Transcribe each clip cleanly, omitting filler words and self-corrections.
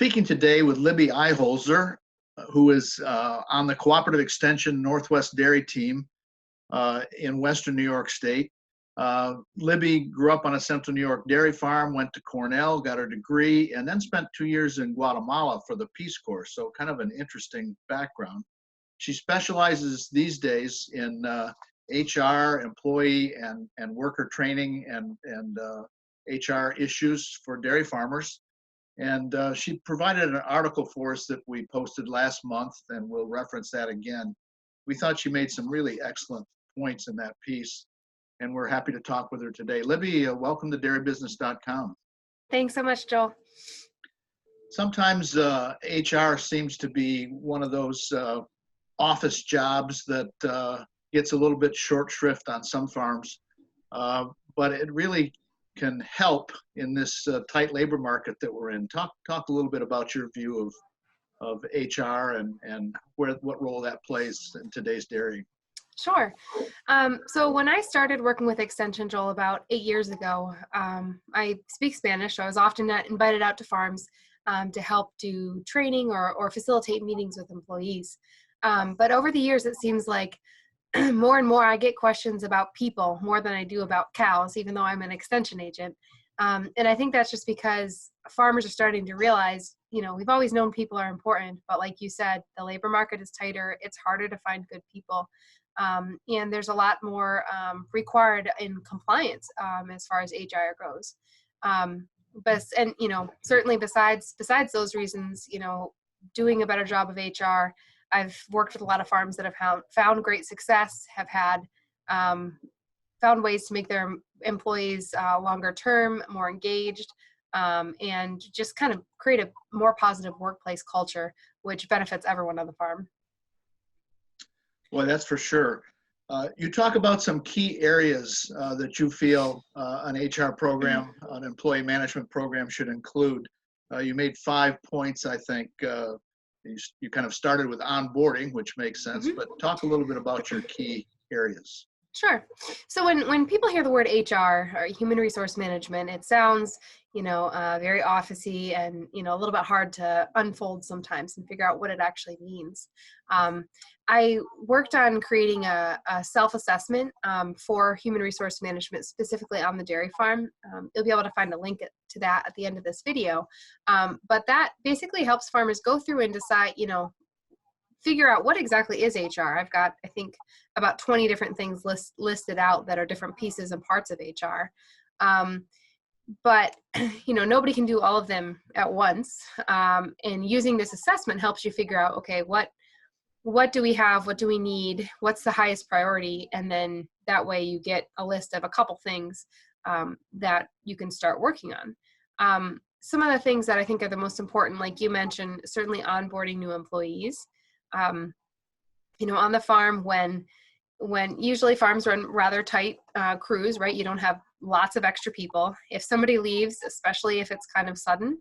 speaking today with Libby Eiholzer, who is on the Cooperative Extension Northwest Dairy Team in Western New York State. Libby grew up on a Central New York dairy farm, went to Cornell, got her degree, and then spent 2 years in Guatemala for the Peace Corps, so kind of an interesting background. She specializes these days in HR, employee and worker training and HR issues for dairy farmers. And she provided an article for us that we posted last month, and we'll reference that again. We thought she made some really excellent points in that piece, and we're happy to talk with her today. Libby, welcome to DairyBusiness.com. Thanks so much, Joel. Sometimes HR seems to be one of those office jobs that gets a little bit short shrift on some farms, but it really can help in this tight labor market that we're in. Talk a little bit about your view of HR and what role that plays in today's dairy. Sure. So when I started working with Extension, Joel, about 8 years ago, I speak Spanish, so I was often invited out to farms to help do training or facilitate meetings with employees. But over the years, it seems like more and more I get questions about people more than I do about cows, even though I'm an extension agent. And I think that's just because farmers are starting to realize, we've always known people are important, but like you said, the labor market is tighter. It's harder to find good people. And there's a lot more required in compliance as far as HR goes. Certainly besides those reasons, doing a better job of HR. I've worked with a lot of farms that have found great success, have had found ways to make their employees longer term, more engaged, and just kind of create a more positive workplace culture, which benefits everyone on the farm. Well, that's for sure. You talk about some key areas that you feel an HR program, an employee management program should include. You made 5 points, I think. You kind of started with onboarding, which makes sense, but talk a little bit about your key areas. Sure. So when people hear the word HR or human resource management, it sounds, very officey and, a little bit hard to unfold sometimes and figure out what it actually means. I worked on creating a self-assessment for human resource management, specifically on the dairy farm. You'll be able to find a link to that at the end of this video. But that basically helps farmers go through and decide, figure out what exactly is HR. I've got, I think, about 20 different things listed out that are different pieces and parts of HR. But nobody can do all of them at once. And using this assessment helps you figure out, okay, what do we have? What do we need? What's the highest priority? And then that way you get a list of a couple things that you can start working on. Some of the things that I think are the most important, like you mentioned, certainly onboarding new employees. On the farm, when usually farms run rather tight crews, right? You don't have lots of extra people. If somebody leaves, especially if it's kind of sudden,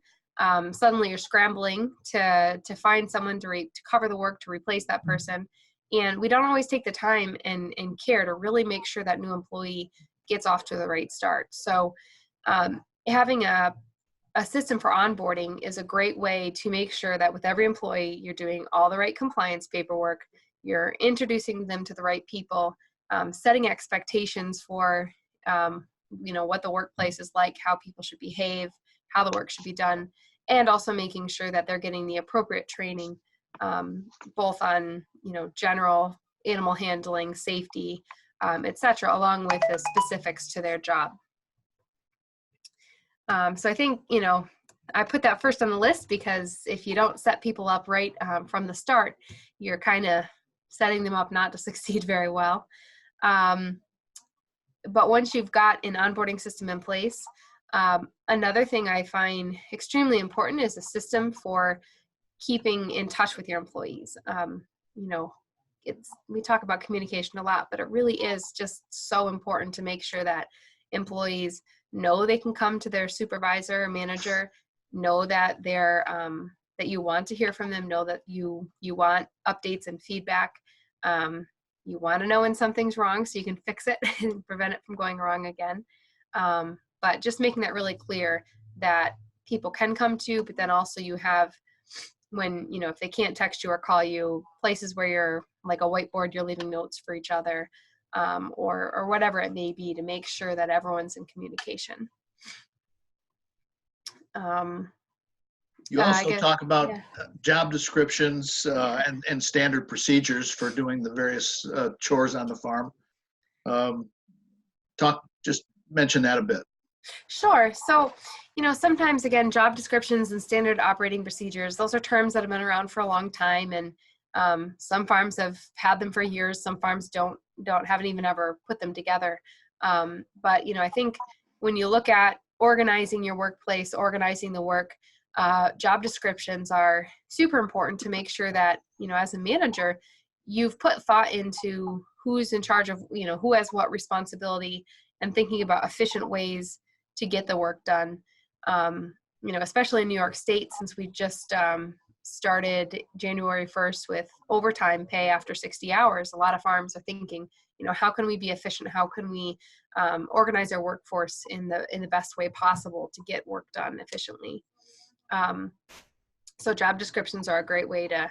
suddenly you're scrambling to find someone to cover the work, to replace that person. And we don't always take the time and care to really make sure that new employee gets off to the right start. So having a system for onboarding is a great way to make sure that with every employee, you're doing all the right compliance paperwork, you're introducing them to the right people, setting expectations for, what the workplace is like, how people should behave, how the work should be done, and also making sure that they're getting the appropriate training, both on, general animal handling, safety, et cetera, along with the specifics to their job. So I think, I put that first on the list because if you don't set people up right from the start, you're kind of setting them up not to succeed very well. But once you've got an onboarding system in place, another thing I find extremely important is a system for keeping in touch with your employees. We talk about communication a lot, but it really is just so important to make sure that employees know they can come to their supervisor or manager, know that they're that you want to hear from them, know that you want updates and feedback. You want to know when something's wrong so you can fix it and prevent it from going wrong again. But just making that really clear that people can come to, but then also you have when, if they can't text you or call you, places where you're like a whiteboard, you're leaving notes for each other, or whatever it may be to make sure that everyone's in communication. You also talk about yeah. job descriptions and standard procedures for doing the various chores on the farm. Just mention that a bit. Sure. So, sometimes again, job descriptions and standard operating procedures, those are terms that have been around for a long time. And some farms have had them for years. Some farms haven't even ever put them together. But, I think when you look at organizing your workplace, organizing the work, job descriptions are super important to make sure that, as a manager, you've put thought into who's in charge of, who has what responsibility, and thinking about efficient ways to get the work done. Especially in New York State, since we just started January 1st with overtime pay after 60 hours, a lot of farms are thinking, how can we be efficient? How can we organize our workforce in the best way possible to get work done efficiently? So job descriptions are a great way to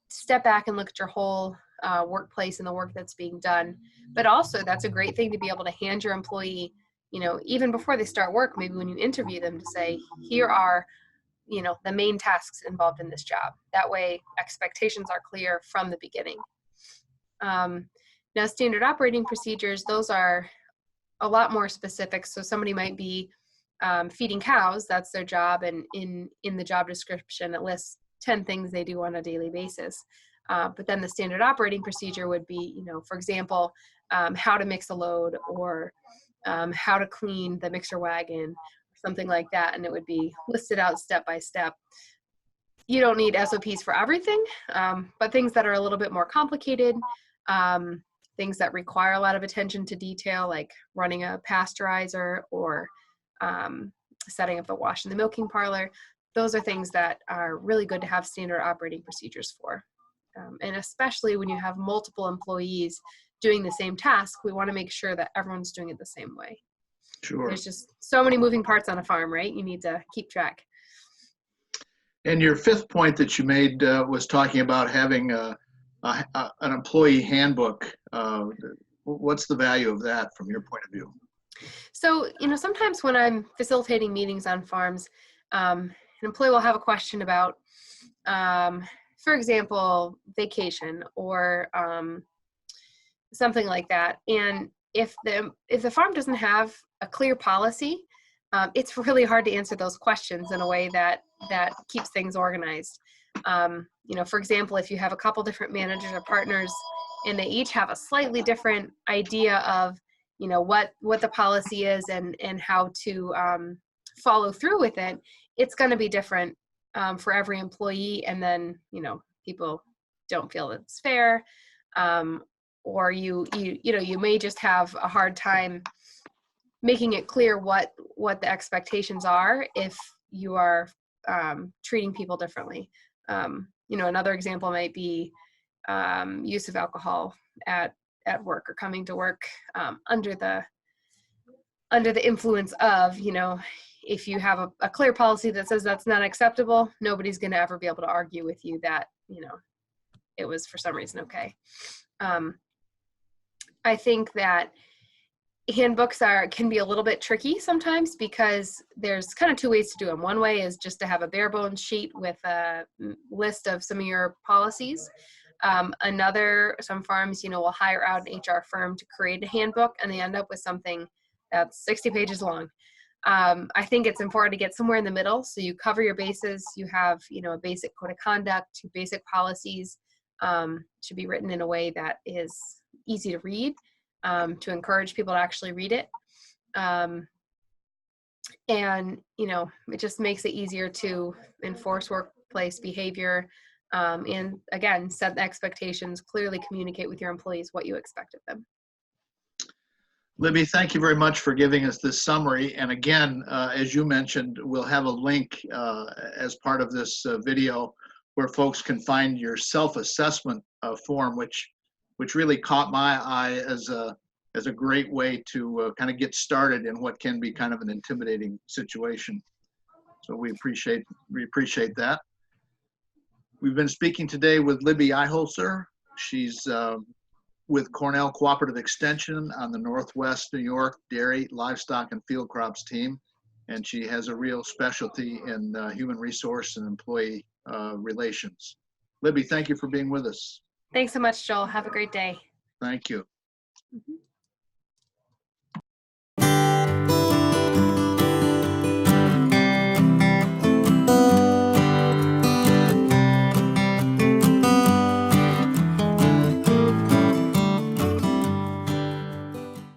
step back and look at your whole workplace and the work that's being done. But also that's a great thing to be able to hand your employee, even before they start work, maybe when you interview them, to say, here are, the main tasks involved in this job. That way expectations are clear from the beginning. Now, standard operating procedures, those are a lot more specific. So somebody might be feeding cows, that's their job. And in the job description, it lists 10 things they do on a daily basis. But then the standard operating procedure would be, for example, how to mix a load, or how to clean the mixer wagon, or something like that. And it would be listed out step by step. You don't need SOPs for everything, but things that are a little bit more complicated, things that require a lot of attention to detail, like running a pasteurizer or setting up the wash in the milking parlor. Those are things that are really good to have standard operating procedures for. And especially when you have multiple employees doing the same task, we want to make sure that everyone's doing it the same way. Sure. There's just so many moving parts on a farm, right? You need to keep track. And your fifth point that you made was talking about having an employee handbook. What's the value of that from your point of view? So, sometimes when I'm facilitating meetings on farms, an employee will have a question about, for example, vacation or something like that. And if the farm doesn't have a clear policy, it's really hard to answer those questions in a way that keeps things organized. For example, if you have a couple different managers or partners and they each have a slightly different idea of, what the policy is and how to follow through with it, it's going to be different for every employee. And then, people don't feel it's fair, or you may just have a hard time making it clear what the expectations are if you are treating people differently. Another example might be use of alcohol at work, or coming to work under the influence of, if you have a clear policy that says that's not acceptable, nobody's going to ever be able to argue with you that, it was for some reason okay. I think that handbooks can be a little bit tricky sometimes, because there's kind of two ways to do them. One way is just to have a bare bones sheet with a list of some of your policies. Some farms, will hire out an HR firm to create a handbook, and they end up with something that's 60 pages long. I think it's important to get somewhere in the middle, so you cover your bases. You have, a basic code of conduct, basic policies, should be written in a way that is easy to read, to encourage people to actually read it. And, it just makes it easier to enforce workplace behavior. And again, set the expectations, clearly communicate with your employees what you expect of them. Libby, thank you very much for giving us this summary. And again, as you mentioned, we'll have a link as part of this video where folks can find your self-assessment form, which really caught my eye as a great way to kind of get started in what can be kind of an intimidating situation. So we appreciate that. We've been speaking today with Libby Eiholzer. She's with Cornell Cooperative Extension on the Northwest New York Dairy, Livestock, and Field Crops team. And she has a real specialty in human resource and employee relations. Libby, thank you for being with us. Thanks so much, Joel. Have a great day. Thank you. Mhm.